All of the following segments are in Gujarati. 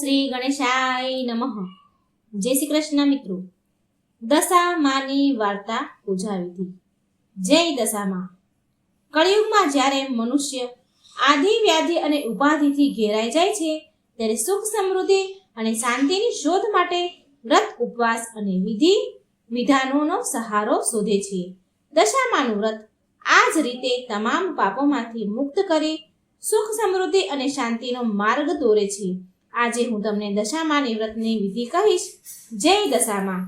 શ્રી ગણેશાય નમઃ. જય શ્રી કૃષ્ણ મિત્રો. દશામાની વાર્તા પૂજા વિધિ. જય દશામાં. કળિયુગમાં જ્યારે મનુષ્ય આદિ વ્યાધિ અને ઉપાધિથી ઘેરાઈ જાય છે ત્યારે સુખ સમૃદ્ધિ અને શાંતિની શોધ માટે વ્રત ઉપવાસ અને વિધિ વિધાનોનો સહારો શોધે છે. દશામાનું વ્રત આ જ રીતે તમામ પાપોમાંથી મુક્ત કરી સુખ સમૃદ્ધિ અને શાંતિનો માર્ગ દોરે છે. આજે હું તમને દશામાની વ્રતની વિધિ કહીશ. જય દશામાં.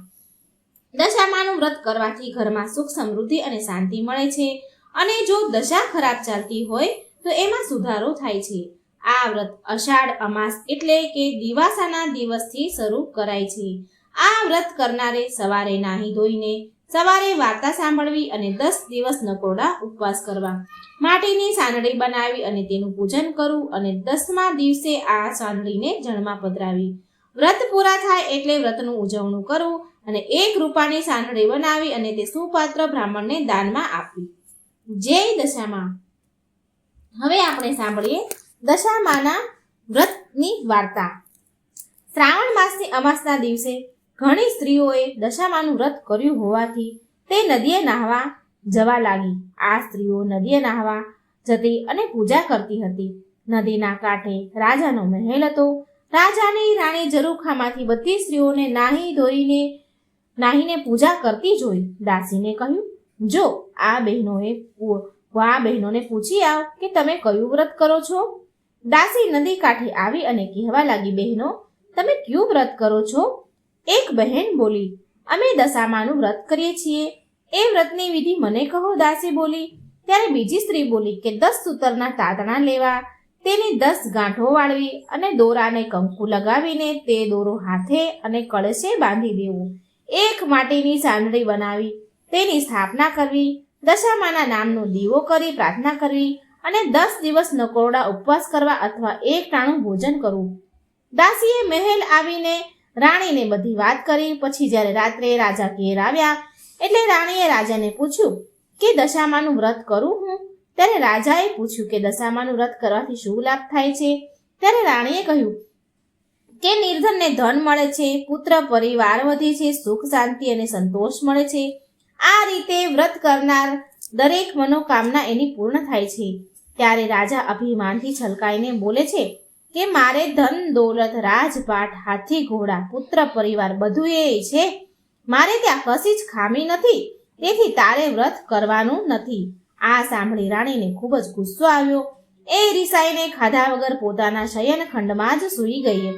દશામાનું વ્રત કરવાથી ઘરમાં સુખ સમૃદ્ધિ અને શાંતિ મળે છે અને જો દશા ખરાબ ચાલતી હોય તો એમાં સુધારો થાય છે. આ વ્રત અષાઢ અમાસ એટલે કે દિવાસાના દિવસથી શરૂ કરાય છે. આ વ્રત કરનારે સવારે નાહી ધોઈને સવારે વાર્તા સાંભળવી અને 10 દિવસ નકોરડા ઉપવાસ કરવા, માટીની સાંદડી બનાવી અને તેનું પૂજન કરવું અને 10મા દિવસે આ સાંદડીને જળમાં પધરાવી. વ્રત પૂરા થાય એટલે વ્રતનું ઉજવણું કરવું અને 1 રૂપાની સાંદડી બનાવી અને તે સુપાત્ર બ્રાહ્મણને દાનમાં આપવી. જય દશામાં. હવે આપણે સાંભળીએ દશામાના વ્રતની વાર્તા. શ્રાવણ માસની અમાસના દિવસે ઘણી સ્ત્રીઓએ દશામાનું વ્રત કર્યું હોવાથી તે નદીએ નાહવા જવા લાગી. આ સ્ત્રીઓ નદીએ નાહવા જતી અને પૂજા કરતી હતી. નદીના કાંઠે રાજાનો મહેલ હતો. રાજાની રાણી ઝરૂખામાંથી બધી સ્ત્રીઓને નાહીને પૂજા કરતી જોઈ દાસીને કહ્યું, જો આ બહેનોને પૂછી આવ કે તમે કયું વ્રત કરો છો. દાસી નદી કાંઠે આવી અને કહેવા લાગી, બહેનો, તમે કયું વ્રત કરો છો? એક બહેન બોલી, અમે દશામાનું વ્રત કરીએ છીએ. એ વ્રતની વિધિ મને કહો, દાસી બોલી. ત્યારે બીજી સ્ત્રી બોલી કે 10 સૂતરના તાતણા લેવા, તેની 10 ગાંઠો વાળવી અને દોરાને કંકુ લગાવીને તે દોરો હાથે અને કળશે બાંધી દેવું. એક માટીની સાંદડી બનાવી તેની સ્થાપના કરવી, દશામાના નામનો દીવો કરી પ્રાર્થના કરવી અને 10 દિવસ નકોરડા ઉપવાસ કરવા અથવા એક ટાણું ભોજન કરવું. દાસીએ મહેલ આવીને રાણીને બધી વાત કરી. પછી જ્યારે રાત્રે રાજા ઘેર આવ્યા એટલે રાણીએ રાજાને પૂછ્યું કે દશામાનું વ્રત કરું હું? ત્યારે રાજાએ પૂછ્યું કે દશામાનું વ્રત કરવાથી શું લાભ થાય છે? ત્યારે રાણીએ કહ્યું કે નિર્ધનને ધન મળે છે, પુત્ર પરિવાર વધે છે, સુખ શાંતિ અને સંતોષ મળે છે. આ રીતે વ્રત કરનાર દરેક મનોકામના એની પૂર્ણ થાય છે. ત્યારે રાજા અભિમાનથી છલકાઈને બોલે છે કે મારે ધન દોલત રાજપાટ હાથી ઘોડા પુત્ર પરિવાર બધું એ છે, મારે ત્યાં કશી જ ખામી નથી, તેથી તારે વ્રત કરવાનું નથી. આ સાંભળી રાણીને ખૂબ જ ગુસ્સો આવ્યો. એ રિસાઈને ખાધા વગર પોતાના શયન ખંડમાં જ સૂઈ ગઈ.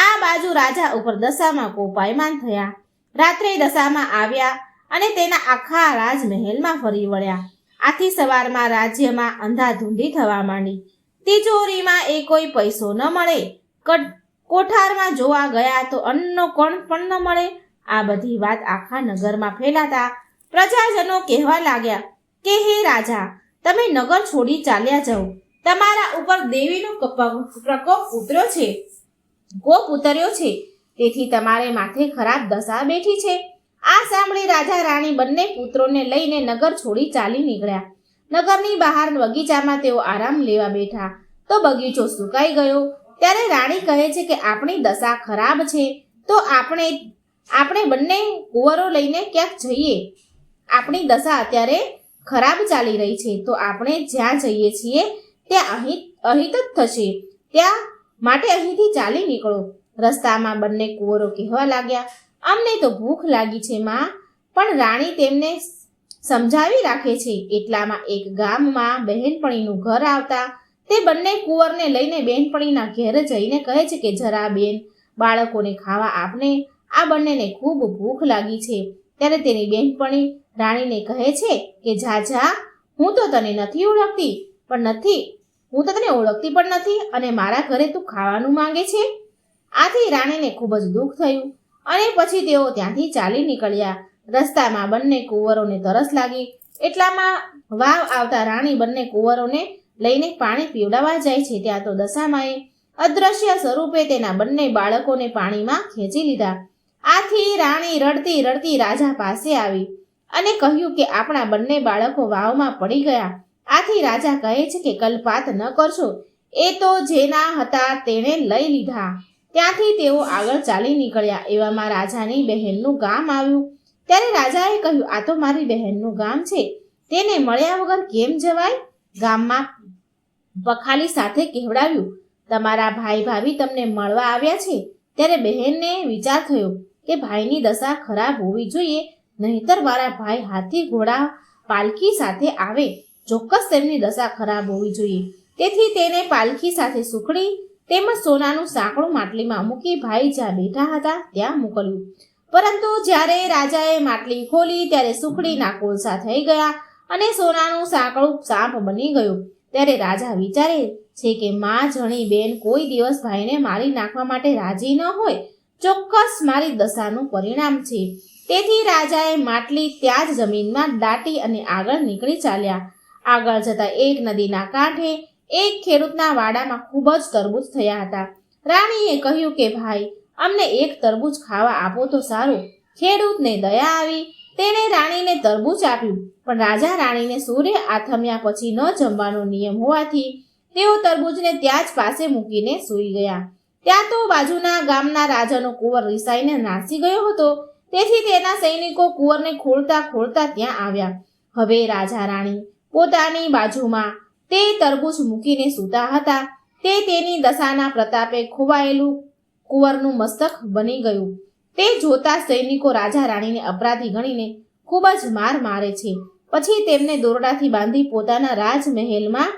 આ બાજુ રાજા ઉપર દશામાં કોપાયમાન થયા. રાત્રે દશામાં આવ્યા અને તેના આખા રાજમહેલમાં ફરી વળ્યા. આથી સવારમાં રાજ્યમાં અંધાધૂંધી થવા માંડી. તિજોરીમાં એ કોઈ પૈસો ન મળે, કોઠારમાં જોવા ગયા તો અન્નનો કણ પણ ન મળે. આ બધી વાત આખા નગરમાં ફેલાતા પ્રજાજનો કહેવા લાગ્યા કે હે રાજા, તમે નગર છોડી ચાલ્યા જાઓ. તમારા ઉપર દેવીનો પ્રકોપ ઉતર્યો છે, તેથી તમારે માથે ખરાબ દશા બેઠી છે. આ સાંભળી રાજા રાણી બંને પુત્રોને લઈને નગર છોડી ચાલી નીકળ્યા. નગરની બહાર બગીચામાં તેઓ આરામ લેવા બેઠા તો બગીચો સુકાઈ ગયો. ત્યારે રાણી કહે છે કે આપણી દશા ખરાબ છે તો આપણે બંને કુંવરો લઈને ક્યાંક જઈએ. આપણી દશા અત્યારે ખરાબ ચાલી રહી છે તો આપણે જ્યાં જઈએ છીએ ત્યાં અહિત જ થશે, ત્યાં માટે અહીંથી ચાલી નીકળો. રસ્તામાં બંને કુંવરો કહેવા લાગ્યા, અમને તો ભૂખ લાગી છે માં. પણ રાણી તેમને સમજાવી રાખે છે. એટલામાં એક ગામમાં બહેનપણીનું ઘર આવતા તે બંને કુંવરને લઈને બહેનપણીના ઘેર જઈને કહે છે કે જરા બેન, બાળકોને ખાવા આપને, આ બંનેને ખૂબ ભૂખ લાગી છે. ત્યારે તેની બહેનપણી રાણીને કહે છે કે જા, હું તો તને ઓળખતી પણ નથી અને મારા ઘરે તું ખાવાનું માંગે છે. આથી રાણીને ખૂબ જ દુઃખ થયું અને પછી તેઓ ત્યાંથી ચાલી નીકળ્યા. રસ્તામાં બંને કુંવરોને તરસ લાગી. એટલામાં વાવ આવતા રાણી બંને કુંવરોને લઈને પાણી પીવડાવવા જાય છે. ત્યાં તો દશામાએ અદ્રશ્ય સ્વરૂપે તેના બંને બાળકોને પાણીમાં ખેંચી લીધા. આથી રાણી રડતી રડતી રાજા પાસે આવી અને કહ્યું કે આપણા બંને બાળકો વાવમાં પડી ગયા. આથી રાજા કહે છે કે કલ્પાત ન કરશો, એ તો જેના હતા તેણે લઈ લીધા. ત્યાંથી તેઓ આગળ ચાલી નીકળ્યા. એવામાં રાજાની બહેનનું ગામ આવ્યું. ત્યારે રાજાએ કહ્યું, આ તો મારી બહેનનું ગામ છે, તેને મળ્યા વગર કેમ જવાય? ગામમાં પખાલી સાથે કહેવડાવ્યું, તમારા ભાઈ ભાભી તમને મળવા આવ્યા છે. ત્યારે બહેનને વિચાર થયો કે ભાઈની દશા ખરાબ હોવી જોઈએ, નહીંતર મારા ભાઈ હાથી ઘોડા પાલખી સાથે આવે, ચોક્કસ તેમની દશા ખરાબ હોવી જોઈએ. તેથી તેને પાલખી સાથે સુખડી તેમજ સોનાનું સાંકડું માટલીમાં મૂકી ભાઈ જ્યાં બેઠા હતા ત્યાં મોકલ્યું. પરંતુ જ્યારે રાજાએ માટલી ખોલી ત્યારે સુખડીના કોલસા થઈ ગયા અને સોનાનું સાંકડું સાપ બની ગયું. ત્યારે રાજા વિચારે છે કે માં જણી બેન કોઈ દિવસ ભાઈને મારી નાખવા માટે રાજી ન હોય, ચોક્કસ મારી દશાનું પરિણામ છે. તેથી રાજાએ માટલી ત્યાં જ જમીનમાં દાટી અને આગળ નીકળી ચાલ્યા. આગળ જતા એક નદીના કાંઠે એક ખેડૂતના વાડામાં ખૂબ જ તરબૂચ થયા હતા. રાણીએ કહ્યું કે ભાઈ, અમને એક તરબૂચ ખાવા આપો તો સારું. ખેડૂતને દયા આવી, તેણે રાણીને તરબૂચ આપ્યું. પણ રાજા રાણીને સૂર્ય આથમ્યા પછી ન જમવાનો નિયમ હોવાથી તેઓ તરબૂચને ત્યાં જ પાસે મૂકીને સૂઈ ગયા. ત્યાં તો બાજુના ગામના રાજાનો કુંવર રિસાઈને નાસી ગયો હતો. તેથી તેના સૈનિકો કુંવરને ખોળતા ખોળતા ત્યાં આવ્યા. હવે રાજા રાણી પોતાની બાજુમાં તે તરબૂચ મૂકીને સૂતા હતા. તે તેની દશાના પ્રતાપે ખોવાયેલું કુંવરનું મસ્તક બની ગયું. તે જોતા સૈનિકો રાજા રાણીને અપરાધી ગણીને ખૂબ જ માર મારે છે. પછી તેમને દોરડાથી બાંધી પોતાના રાજમહેલમાં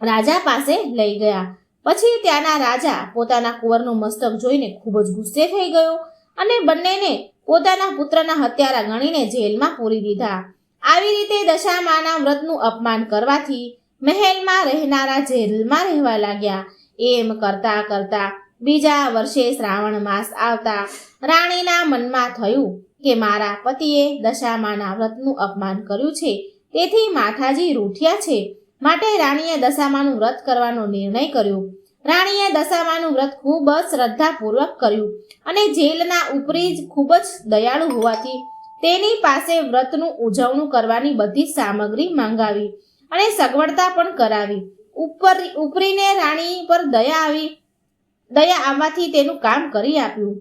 રાજા પાસે લઈ ગયા. પછી ત્યાંના રાજા પોતાના કુંવરનું મસ્તક જોઈને ખૂબ જ ગુસ્સે થઈ ગયો અને બંનેને પોતાના પુત્રના હત્યારા ગણીને જેલમાં પૂરી દીધા. આવી રીતે દશામાના વ્રતનું અપમાન કરવાથી મહેલમાં રહેનારા જેલમાં રહેવા લાગ્યા. એમ કરતા કરતા બીજા વર્ષે શ્રાવણ માસ આવતા રાણીના મનમાં થયું કે મારા પતિએ દશામાના વ્રતનું અપમાન કર્યું છે, તેથી માતાજી રૂઠ્યા છે. માટે રાણીએ દશામાનું વ્રત કરવાનો નિર્ણય કર્યો. રાણીએ દશામાનું વ્રત ખૂબ જ શ્રદ્ધાપૂર્વક કર્યું અને જેલના ઉપરી જ ખૂબ જ દયાળુ હોવાથી તેની પાસે વ્રતનું ઉજવણું કરવાની બધી સામગ્રી મંગાવી અને સગવડતા પણ કરાવી. ઉપરીને રાણી પર દયા આવવાથી તેનું કામ કરી આપ્યું.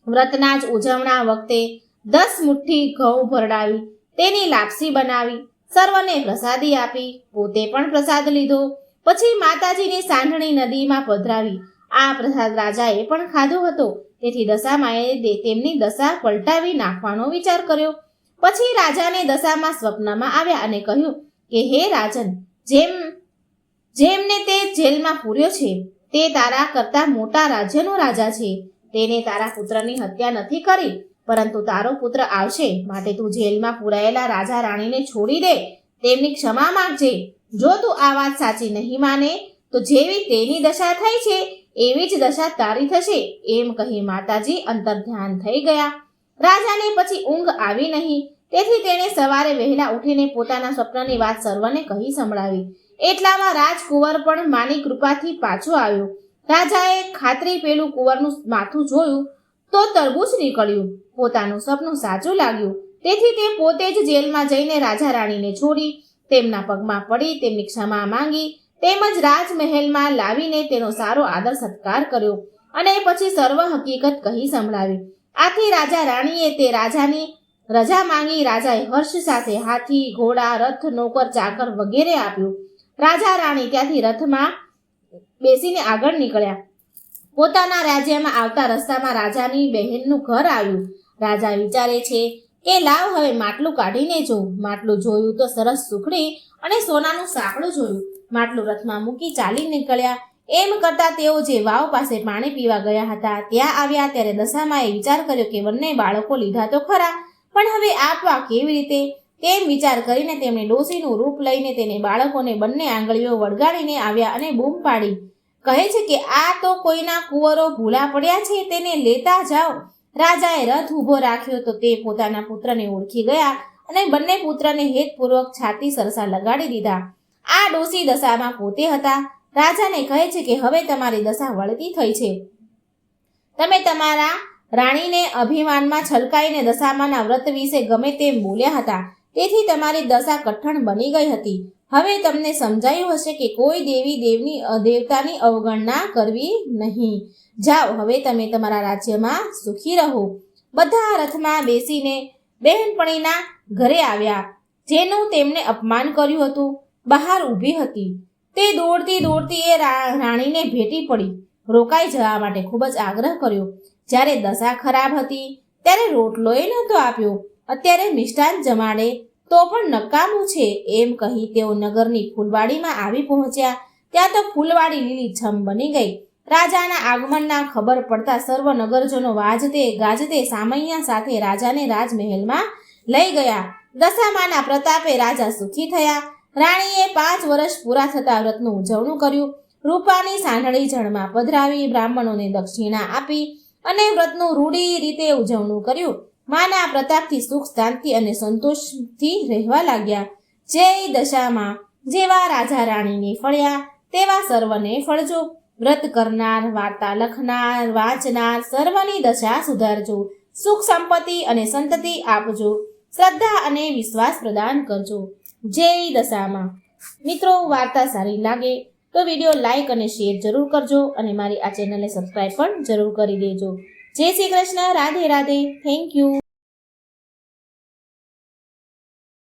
વ્રતના જ ઉજવણા વખતે 10 મુઠ્ઠી ઘઉં ભરડાવી તેની લાપસી બનાવી, સર્વને પ્રસાદી આપી, પોતે પણ પ્રસાદ લીધો. પછી માતાજીની સાંઢણી નદીમાં પધરાવી. આ પ્રસાદ રાજાએ પણ ખાધો હતો. તેથી દશામાએ તેમની દશા પલટાવી નાખવાનો વિચાર કર્યો. પછી રાજાને દશામાં સ્વપ્નમાં આવ્યા અને કહ્યું કે હે રાજન, જેમને તે જેલમાં પૂર્યો છે તે તારા કરતા મોટા રાજ્યનો રાજા છે. તેને તારા પુત્રની હત્યા નથી કરી, પરંતુ તારો પુત્ર આવશે, માટે તું જેલમાં પૂરાયેલા રાજા રાણીને છોડી દે, તેમની ક્ષમા માંગજે. જો તું આ વાત સાચી નહીં માને તો જેવી તેની દશા થઈ છે એવી જ દશા તારી થશે. એમ કહી માતાજી અંતર્ધ્યાન થઈ ગયા. રાજાને પછી ઊંઘ આવી નહીં. તેથી તેણે સવારે વહેલા ઉઠીને પોતાના સ્વપ્નની વાત સર્વને કહી સંભળાવી. એટલામાં રાજકુંવર પણ માની કૃપાથી પાછો આવ્યો. રાજાએ ખાતરી પેલું કુંવરનું માથું જોયું તો તરબૂચ નીકળ્યું. પોતાનું સપનું સાચું લાગ્યું. તેથી તે પોતે જ જેલમાં જઈને રાજા રાણીને છોડી તેમના પગમાં પડી તેમની ક્ષમા માંગી, તેમજ રાજમહેલમાં લાવીને તેનો સારો આદર સત્કાર કર્યો અને પછી સર્વ હકીકત કહી સંભળાવી. આથી રાજા રાણીએ તે રાજાની રજા માંગી. રાજાએ હર્ષ સાથે હાથી, ઘોડા, રથ, નોકર, ચાકર વગેરે આપ્યું. રાજા રાણી ત્યાંથી રથમાં બેસીને આગળ નીકળ્યા. પોતાના રાજ્યમાં આવતા રસ્તામાં રાજાની બહેનનું ઘર આવ્યું. રાજા વિચારે છે કે લાવ હવે માટલું કાઢીને જોઉં. માટલું જોયું તો સરસ સુખડી અને સોનાનું સાંકડું જોયું. માટલું રથમાં મૂકી ચાલી નીકળ્યા. એમ કરતા તેઓ જે વાવ પાસે પાણી પીવા ગયા હતા ત્યાં આવ્યા. ત્યારે દશામાએ વિચાર કર્યો કે બંને બાળકો લીધા તો ખરા, પણ હવે આપવા કેવી રીતે? તેમ વિચાર કરીને તેમણે ડોશીનું રૂપ લઈને તેને બાળકોને બંને આંગળીઓ વળગાડીને આવ્યા અને બૂમ પાડી. કહે છે કે આ તો કોઈના કુંવરો ભૂલા પડ્યા છે, તેને લેતા જાઓ. રાજાએ રથ ઊભો રાખ્યો તો તે પોતાના પુત્રને ઓળખી ગયા અને બંને પુત્રને હેતપૂર્વક છાતી સરસા લગાડી દીધા. આ ડોશી દશામાં પોતે હતા. રાજાને કહે છે કે હવે તમારી દશા વળતી થઈ છે. તમે તમારા રાણીને અભિમાનમાં છલકાઈને દશામાના વ્રત વિશે ગમે તેમ બોલ્યા હતા, તેથી તમારી દશા કઠણ બની ગઈ હતી. હવે તમને સમજાયું હશે કે કોઈ દેવતાની અવગણના કરવી નહીં. જાઓ, હવે તમે તમારા રાજ્યમાં સુખી રહો. બધા રથમાં બેસીને બહેનપણીના ઘરે આવ્યા. જેનું તેમણે અપમાન કર્યું હતું બહાર ઊભી હતી. તે દોડતી એ રાણીને ભેટી પડી. રોકાઈ જવા માટે ખૂબ જ આગ્રહ કર્યો. જ્યારે દશા ખરાબ હતી ત્યારે રોટલોય નહોતો આપ્યો. અત્યારે મિષ્ટાન જમાડે તો પણ નકામું છે એમ કહી તેઓ નગરની ફૂલવાડીમાં આવી પહોંચ્યા. ત્યાં તો ફૂલવાડી લીલીછમ બની ગઈ. રાજાના આગમનના ખબર પડતા સર્વ નગરજનો વાજતે ગાજતે સામૈયા સાથે રાજાને રાજમહેલમાં લઈ ગયા. દશામાના પ્રતાપે રાજા સુખી થયા. રાણીએ 5 વર્ષ પૂરા થતા વ્રતનું ઉજવણું કર્યું. રૂપાની સાંઢળી જળમાં પધરાવી બ્રાહ્મણોને દક્ષિણા આપી અને વ્રતનું રૂઢી રીતે ઉજવણું કર્યું. માના પ્રતાપથી સુખ શાંતિ અને સંતોષથી રહેવા લાગ્યા. જય દશામાં. જેવા રાજા રાણીને ફળ્યા તેવા સર્વને ફળજો. વ્રત કરનાર, વાર્તા લખનાર, વાંચનાર સર્વની દશા સુધારજો. સુખ સંપત્તિ અને સંતતિ આપજો. શ્રદ્ધા અને વિશ્વાસ પ્રદાન કરજો. જય દશામાં. મિત્રો, વાર્તા સારી લાગે તો વિડીયો લાઈક અને શેર જરૂર કરજો અને મારી આ ચેનલને સબસ્ક્રાઈબ પણ જરૂર કરી દેજો. જય શ્રી કૃષ્ણ. રાધે રાધે. Thank you.